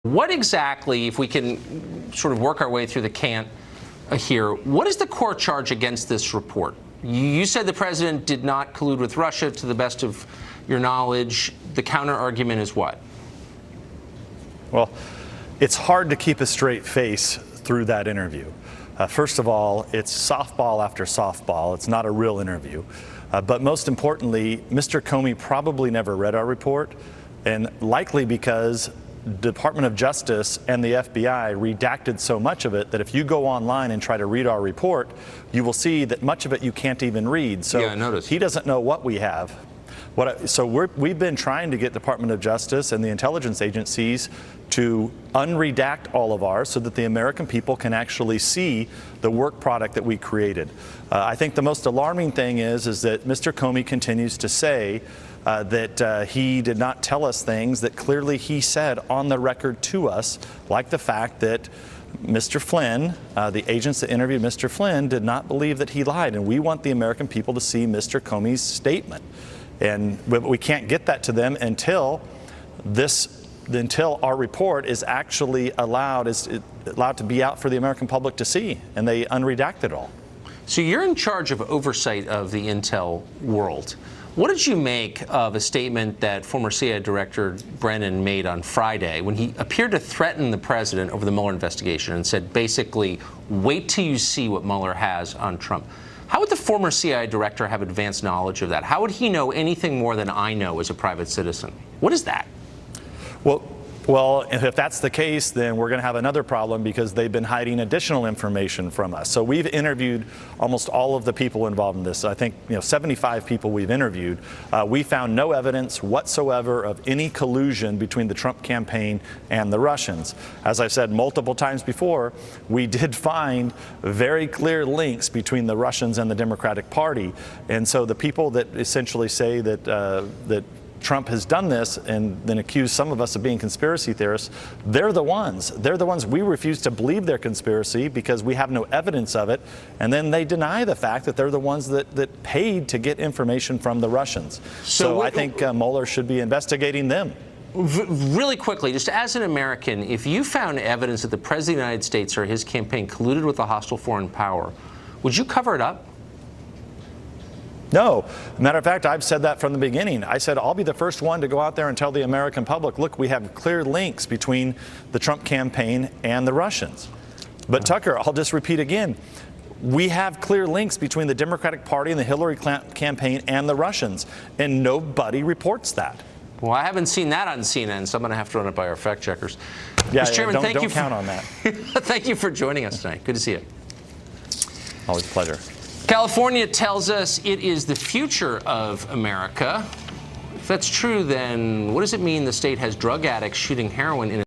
What exactly, if we can sort of work our way through the cant here, what is the core charge against this report? You said the president did not collude with Russia, to the best of your knowledge. The counter argument is what? Well, it's hard to keep a straight face through that interview. First of all, it's softball after softball. It's not a real interview. But most importantly, Mr. Comey probably never read our report, and likely because Department of Justice and the FBI redacted so much of it that if you go online and try to read our report, you will see that much of it you can't even read. So yeah, I noticed. He doesn't know what we have. We've been trying to get Department of Justice and the intelligence agencies to unredact all of ours so that the American people can actually see the work product that we created. I think the most alarming thing is that Mr. Comey continues to say that he did not tell us things that clearly he said on the record to us, like the fact that Mr. Flynn, the agents that interviewed Mr. Flynn, did not believe that he lied. And we want the American people to see Mr. Comey's statement. And we can't get that to them until our report is actually allowed to be out for the American public to see, and they unredact it all. So you're in charge of oversight of the intel world. What did you make of a statement that former CIA Director Brennan made on Friday when he appeared to threaten the president over the Mueller investigation and said, basically, wait till you see what Mueller has on Trump? How would the former CIA director have advanced knowledge of that? How would he know anything more than I know as a private citizen? What is that? Well, if that's the case, then we're going to have another problem because they've been hiding additional information from us. So we've interviewed almost all of the people involved in this. I think 75 people we've interviewed. We found no evidence whatsoever of any collusion between the Trump campaign and the Russians. As I've said multiple times before, we did find very clear links between the Russians and the Democratic Party. And so the people that essentially say that Trump has done this and then accuse some of us of being conspiracy theorists, they're the ones we refuse to believe their conspiracy because we have no evidence of it, and then they deny the fact that they're the ones that paid to get information from the Russians. So I think Mueller should be investigating them. Really quickly, just as an American, if you found evidence that the President of the United States or his campaign colluded with a hostile foreign power, would you cover it up? No. Matter of fact, I've said that from the beginning. I said I'll be the first one to go out there and tell the American public, look, we have clear links between the Trump campaign and the Russians. But Tucker, I'll just repeat again, we have clear links between the Democratic Party and the Hillary campaign and the Russians, and nobody reports that. Well, I haven't seen that on CNN, so I'm going to have to run it by our fact checkers. Yeah, Mr. Chairman, don't count on that. Thank you for joining us tonight. Good to see you. Always a pleasure. California tells us it is the future of America. If that's true, then what does it mean the state has drug addicts shooting heroin in